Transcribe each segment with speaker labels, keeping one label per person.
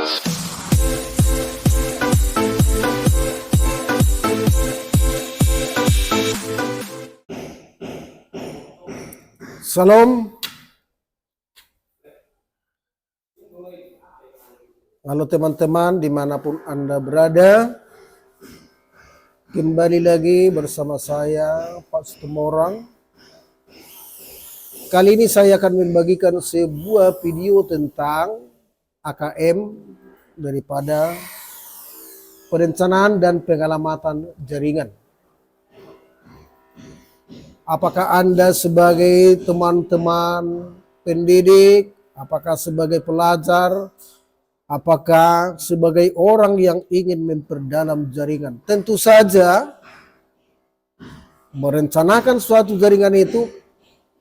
Speaker 1: Salam. Halo teman-teman dimanapun Anda berada. Kembali lagi bersama saya Pak Situmorang. Kali ini saya akan membagikan sebuah video tentang AKM daripada perencanaan dan pengalamatan jaringan. Apakah Anda sebagai teman-teman pendidik, apakah sebagai pelajar, apakah sebagai orang yang ingin memperdalam jaringan? Tentu saja merencanakan suatu jaringan itu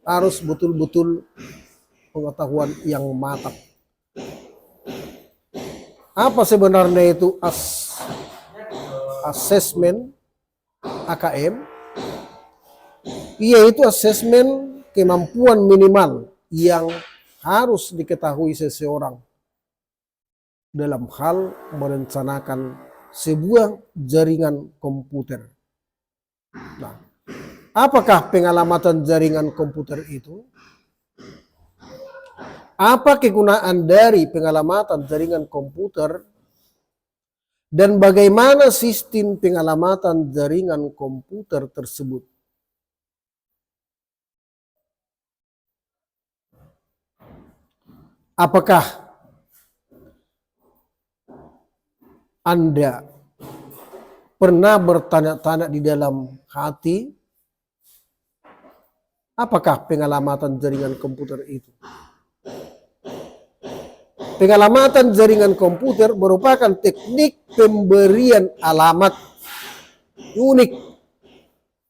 Speaker 1: harus betul-betul pengetahuan yang matang. Apa sebenarnya itu asesmen AKM? Yaitu asesmen kemampuan minimal yang harus diketahui seseorang dalam hal merencanakan sebuah jaringan komputer. Nah, apakah pengalamatan jaringan komputer itu? Apa kegunaan dari pengalamatan jaringan komputer? Dan bagaimana sistem pengalamatan jaringan komputer tersebut? Apakah Anda pernah bertanya-tanya di dalam hati, apakah pengalamatan jaringan komputer itu? Pengalamatan jaringan komputer merupakan teknik pemberian alamat unik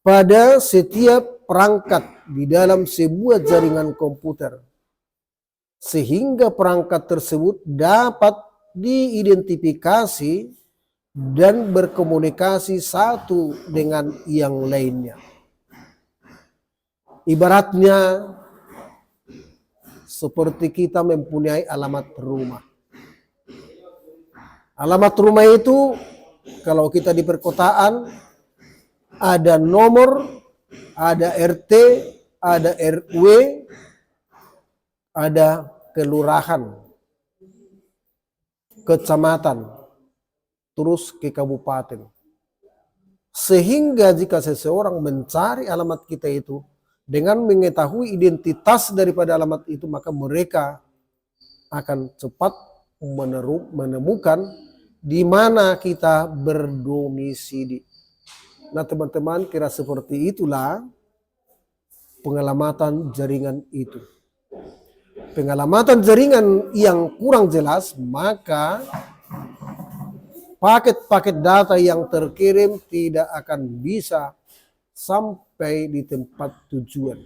Speaker 1: pada setiap perangkat di dalam sebuah jaringan komputer, sehingga perangkat tersebut dapat diidentifikasi dan berkomunikasi satu dengan yang lainnya. Ibaratnya seperti kita mempunyai alamat rumah. Alamat rumah itu kalau kita di perkotaan ada nomor, ada RT, ada RW, ada kelurahan, kecamatan, terus ke kabupaten. Sehingga jika seseorang mencari alamat kita itu dengan mengetahui identitas daripada alamat itu, maka mereka akan cepat menemukan di mana kita berdomisili. Nah teman-teman, kira seperti itulah pengalamatan jaringan itu. Pengalamatan jaringan yang kurang jelas, maka paket-paket data yang terkirim tidak akan bisa sampai di tempat tujuan.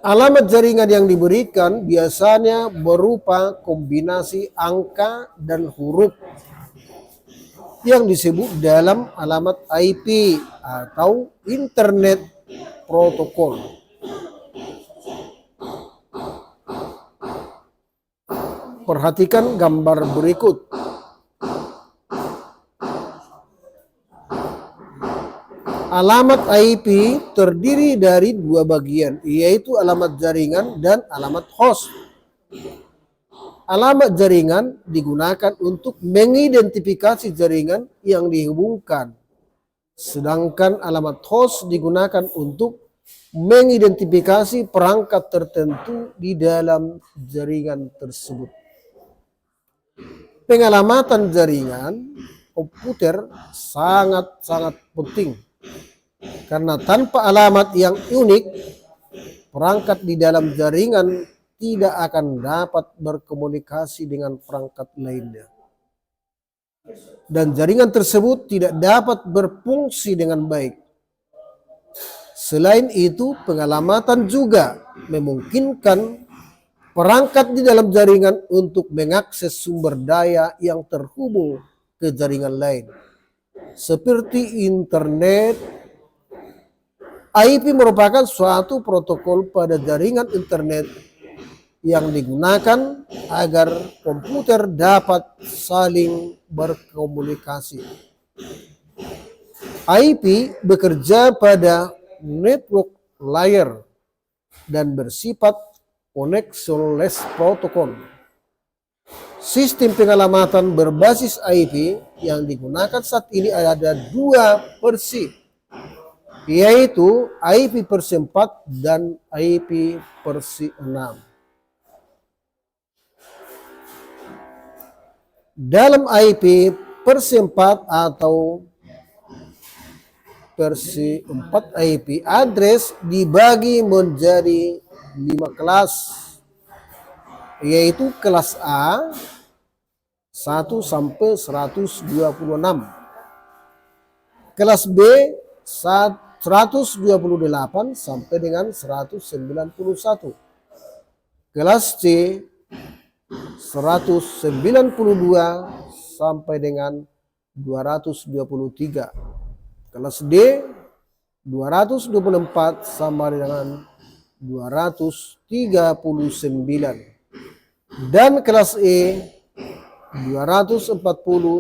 Speaker 1: Alamat jaringan yang diberikan biasanya berupa kombinasi angka dan huruf yang disebut dalam alamat IP atau Internet Protocol. Perhatikan gambar berikut. Alamat IP terdiri dari dua bagian, yaitu alamat jaringan dan alamat host. Alamat jaringan digunakan untuk mengidentifikasi jaringan yang dihubungkan, sedangkan alamat host digunakan untuk mengidentifikasi perangkat tertentu di dalam jaringan tersebut. Pengalamatan jaringan komputer sangat-sangat penting karena tanpa alamat yang unik, perangkat di dalam jaringan tidak akan dapat berkomunikasi dengan perangkat lainnya. Dan jaringan tersebut tidak dapat berfungsi dengan baik. Selain itu, pengalamatan juga memungkinkan perangkat di dalam jaringan untuk mengakses sumber daya yang terhubung ke jaringan lain, seperti internet. IP merupakan suatu protokol pada jaringan internet yang digunakan agar komputer dapat saling berkomunikasi. IP bekerja pada network layer dan bersifat connectionless protocol. Sistem pengalamatan berbasis IP yang digunakan saat ini ada 2 versi, yaitu IP versi 4 dan IP versi 6. Dalam IP versi 4 atau versi 4 IP, address dibagi menjadi 5 kelas, yaitu kelas A 1 sampai 126, kelas B 128 sampai dengan 191, kelas C 192 sampai dengan 223, kelas D 224 sama dengan 239, dan kelas E 240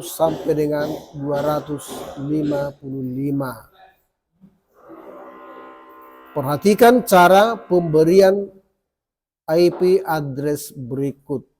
Speaker 1: sampai dengan 255. Perhatikan cara pemberian IP address berikut.